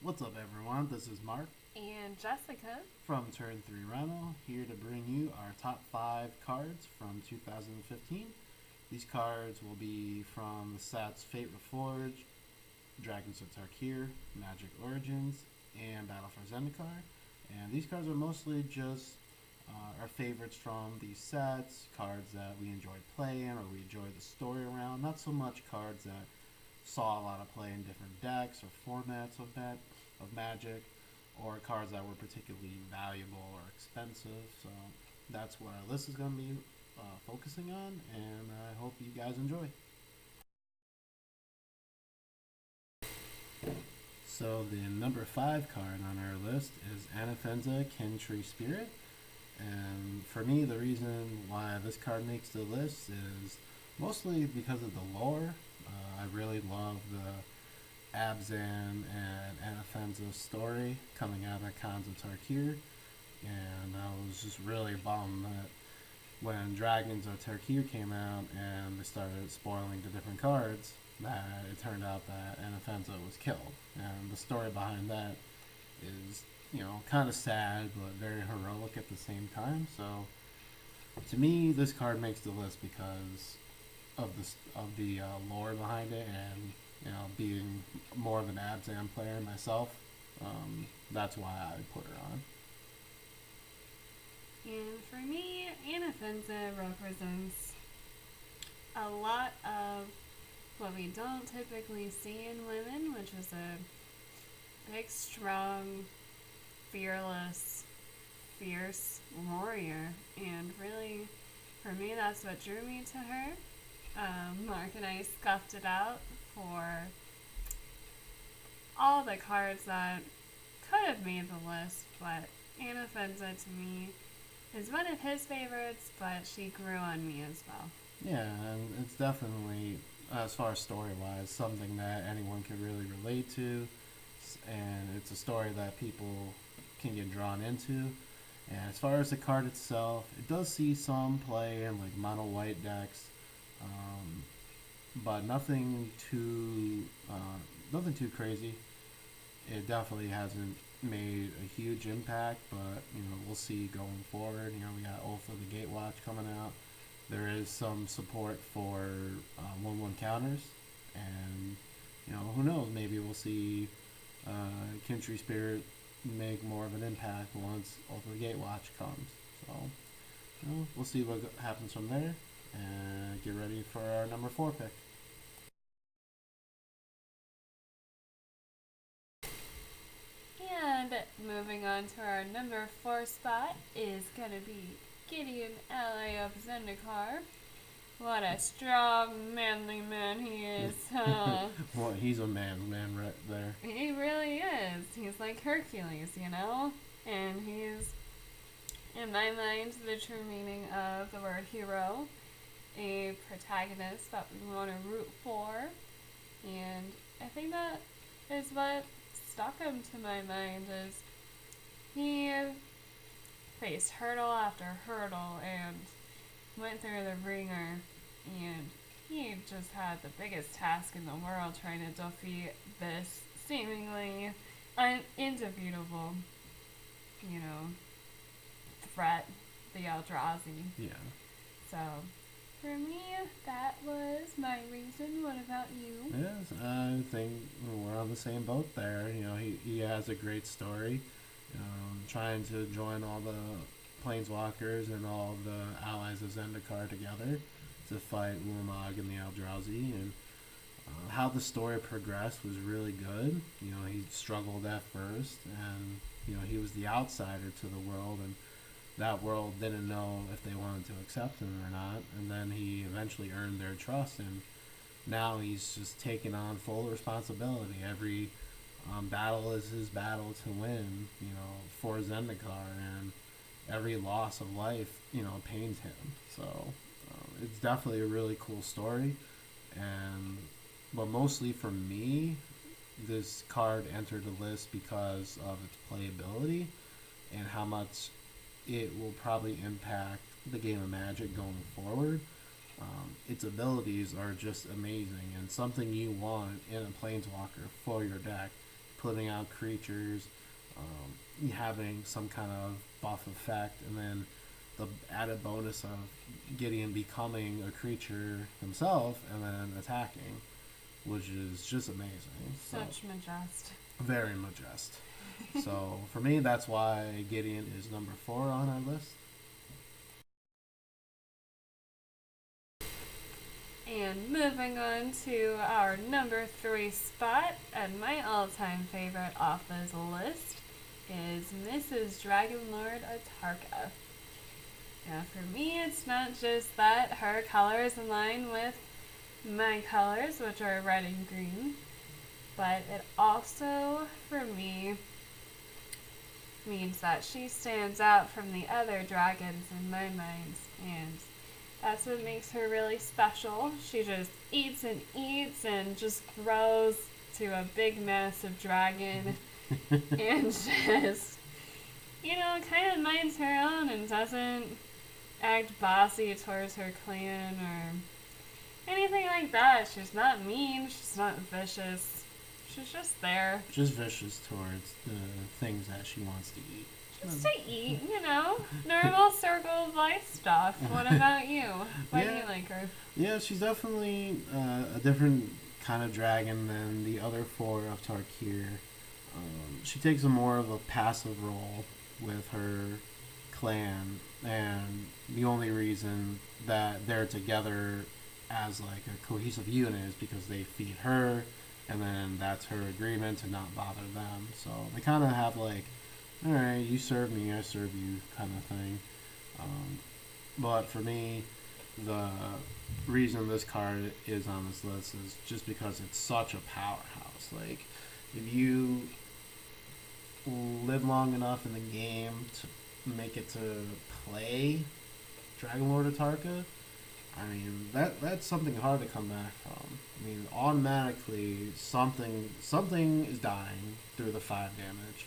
What's up, everyone? This is Mark And Jessica. from Turn 3 Rental, here to bring you our top 5 cards from 2015. These cards will be from the sets Fate Reforged, Dragons of Tarkir, Magic Origins, and Battle for Zendikar. And these cards are mostly just our favorites from these sets, cards that we enjoyed playing or we enjoyed the story around. Not so much cards that saw a lot of play in different decks or formats of Magic, or cards that were particularly valuable or expensive. So that's what our list is going to be focusing on, and I hope you guys enjoy. So the number 5 card on our list is Adefendance Kintree Spirit. And for me, the reason why this card makes the list is mostly because of the lore. I really love the Abzan and Anafenza's story coming out of Khans of Tarkir, and I was just really bummed that when Dragons of Tarkir came out and they started spoiling the different cards, that it turned out that Anafenza was killed. And the story behind that is, kind of sad but very heroic at the same time. So to me, this card makes the list because of the lore behind it, and being more of an Abzan player myself, that's why I put her on. And for me, Anafenza represents a lot of what we don't typically see in women, which is a big, strong, fearless, fierce warrior. And really, for me, that's what drew me to her. Mark and I scuffed it out for all the cards that could have made the list, but Anna Fenza to me is one of his favorites, but she grew on me as well. Yeah, and it's definitely, as far as story wise, something that anyone can really relate to, and it's a story that people can get drawn into. And as far as the card itself, it does see some play in like mono white decks, um, but nothing too crazy. It definitely hasn't made a huge impact, but we'll see going forward. We got Oath of the Gatewatch coming out. There is some support for 1/1 counters, and who knows? Maybe we'll see Kintree Spirit make more of an impact once Oath of the Gatewatch comes. So we'll see what happens from there, and get ready for our number 4 pick. And moving on to our number 4 spot is going to be Gideon, ally of Zendikar. What a strong, manly man he is, huh? Well, he's a man right there. He really is. He's like Hercules, you know? And he's, in my mind, the true meaning of the word hero. A protagonist that we want to root for. And I think that is what stuck him to my mind is he faced hurdle after hurdle and went through the ringer, and he just had the biggest task in the world trying to defeat this seemingly indefeatable, you know, threat, the Eldrazi. Yeah. So, for me, that was my reason. What about you? Yes, I think we're on the same boat there. He has a great story. Trying to join all the planeswalkers and all the allies of Zendikar together to fight Ulamog and the Eldrazi, and how the story progressed was really good. He struggled at first, and he was the outsider to the world, and that world didn't know if they wanted to accept him or not. And then he eventually earned their trust, and now he's just taking on full responsibility. Every battle is his battle to win, for Zendikar, and every loss of life, pains him. So it's definitely a really cool story, and but mostly for me, this card entered the list because of its playability and how much it will probably impact the game of Magic going forward. Its abilities are just amazing and something you want in a Planeswalker for your deck. putting out creatures, having some kind of buff effect, and then the added bonus of Gideon becoming a creature himself and then attacking, which is just amazing. Such majest. Very majest. So for me, that's why Gideon is number 4 on our list. And moving on to our number 3 spot, and my all-time favorite off this list is Mrs. Dragonlord Atarka. Now for me, it's not just that her color is in line with my colors, which are red and green, but it also, for me, means that she stands out from the other dragons in my mind, and that's what makes her really special. She just eats and just grows to a big, massive dragon and just, kind of minds her own and doesn't act bossy towards her clan or anything like that. She's not mean. She's not vicious. She's just there. Just vicious towards the things that she wants to eat. Just to eat, normal circle of life stuff. What about you? Why do you like her? Yeah, she's definitely a different kind of dragon than the other 4 of Tarkir. She takes a more of a passive role with her clan, and the only reason that they're together as like a cohesive unit is because they feed her, and then that's her agreement to not bother them. So they kind of have like, all right, you serve me, I serve you kind of thing. But for me, the reason this card is on this list is just because it's such a powerhouse. Like, if you live long enough in the game to make it to play Dragonlord Atarka, I mean, that's something hard to come back from. I mean, automatically something is dying through the 5 damage,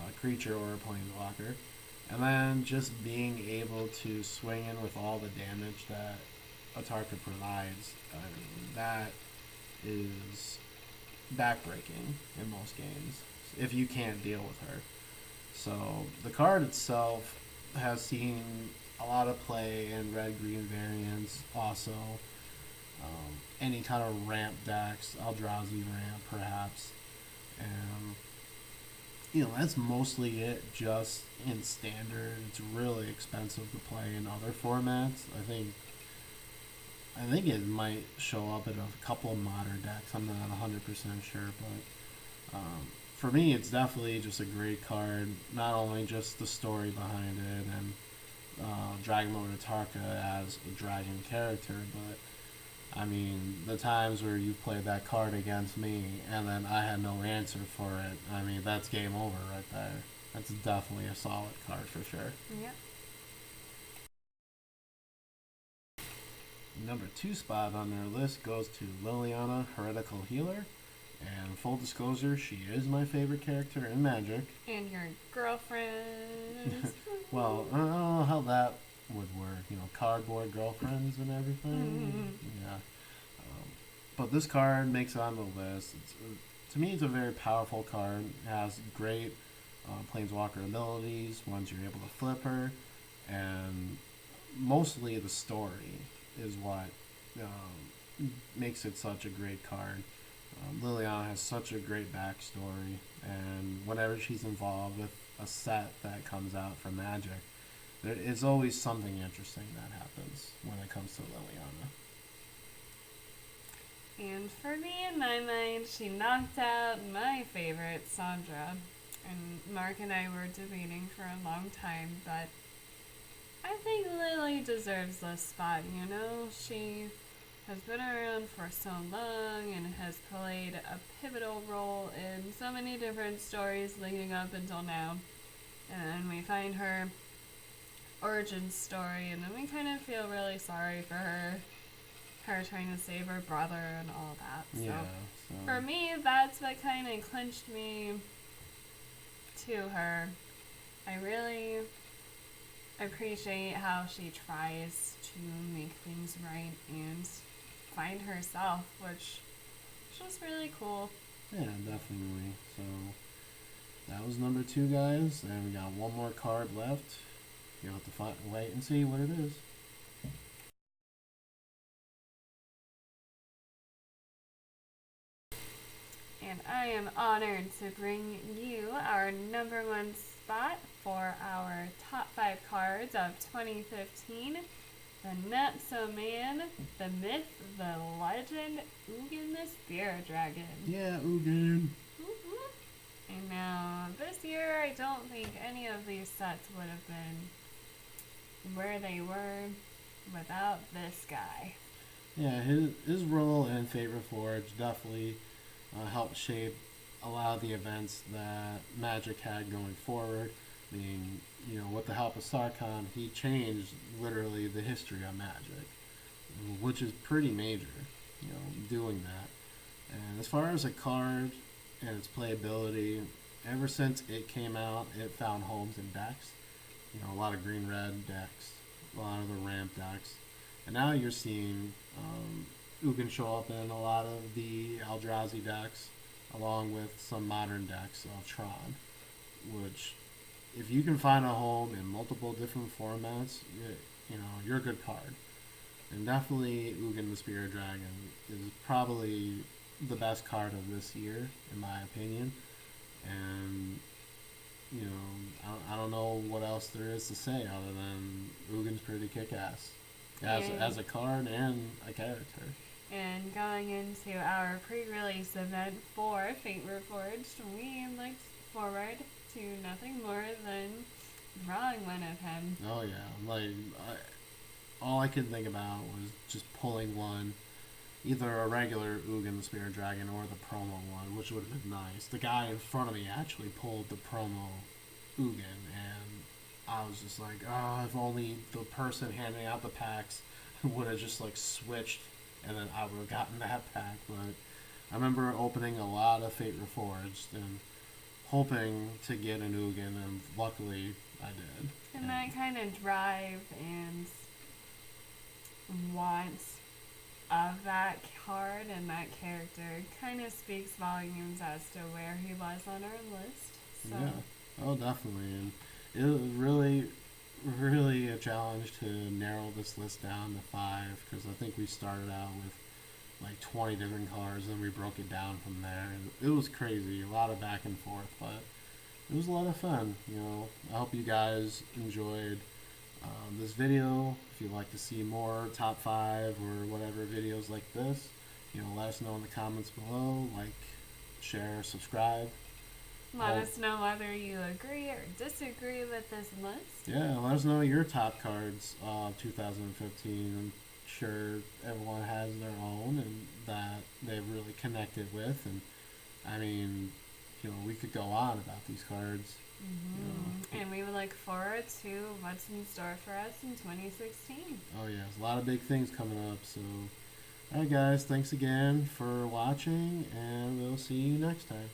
a creature or a planeswalker, and then just being able to swing in with all the damage that Atarka provides. I mean, that is backbreaking in most games if you can't deal with her. So the card itself has seen a lot of play in red-green variants. Also, any kind of ramp decks, Eldrazi ramp perhaps, and that's mostly it. Just in standard, it's really expensive to play in other formats. I think it might show up in a couple of modern decks. I'm not 100% sure, but for me, it's definitely just a great card. Not only just the story behind it and Dragonlord Atarka as a dragon character, but I mean, the times where you've played that card against me and then I had no answer for it, I mean, that's game over right there. That's definitely a solid card for sure. Yep. Number 2 spot on their list goes to Liliana, Heretical Healer. And full disclosure, she is my favorite character in Magic. And your girlfriend. Well, I don't know how that would work. Cardboard girlfriends and everything. Yeah. But this card makes it on the list. To me, it's a very powerful card. It has great planeswalker abilities once you're able to flip her. And mostly the story is what makes it such a great card. Liliana has such a great backstory, and whenever she's involved with a set that comes out for Magic, there is always something interesting that happens when it comes to Liliana. And for me, in my mind, she knocked out my favorite, Sandra. And Mark and I were debating for a long time, but I think Lily deserves this spot, She has been around for so long and has played a pivotal role in so many different stories leading up until now. And we find her origin story, and then we kind of feel really sorry for her trying to save her brother and all that. So for me, that's what kind of clinched me to her. I really appreciate how she tries to make things right and find herself, which is just really cool. Yeah, definitely. So was number 2, guys, and we got one more card left. You'll have to wait and see what it is. And I am honored to bring you our number 1 spot for our top 5 cards of 2015. The Not So Man, the Myth, the Legend, Ugin the Spirit Dragon. Yeah, Ugin. And now, this year, I don't think any of these sets would have been where they were without this guy. Yeah, his role in Favorite Forge definitely helped shape a lot of the events that Magic had going forward. I mean, with the help of Sarkhan, he changed literally the history of Magic, which is pretty major, doing that. And as far as a card and its playability, ever since it came out, it found homes in decks. A lot of green-red decks, a lot of the ramp decks. And now you're seeing Ugin show up in a lot of the Eldrazi decks, along with some modern decks of Tron, which, if you can find a home in multiple different formats, you're a good card. And definitely Ugin the Spirit Dragon is probably the best card of this year, in my opinion. And, I don't know what else there is to say other than Ugin's pretty kick-ass. As a card and a character. And going into our pre-release event for Fate Reforged, we looked forward to nothing more than drawing one of him. Oh yeah, all I could think about was just pulling one, either a regular Ugin the Spirit Dragon or the promo one, which would have been nice. The guy in front of me actually pulled the promo Ugin, and I was just like, oh, if only the person handing out the packs would have just switched, and then I would have gotten that pack. But I remember opening a lot of Fate Reforged and hoping to get an Ugin, and luckily I did. And that kind of drive and want of that card and that character kind of speaks volumes as to where he was on our list. So. Yeah, oh definitely. And it was really, really a challenge to narrow this list down to 5, because I think we started out with 20 different cards, and we broke it down from there. And it was crazy, a lot of back and forth, but it was a lot of fun. I hope you guys enjoyed this video. If you'd like to see more top 5 or whatever videos like this, let us know in the comments below. Share, subscribe. Let us know whether you agree or disagree with this list. Yeah, let us know your top cards of 2015. I'm sure everyone has their own and that they've really connected with. And I mean, we could go on about these cards. Mm-hmm. And we would look forward to what's in store for us in 2016. Oh yeah, there's a lot of big things coming up. So, alright guys, thanks again for watching, and we'll see you next time.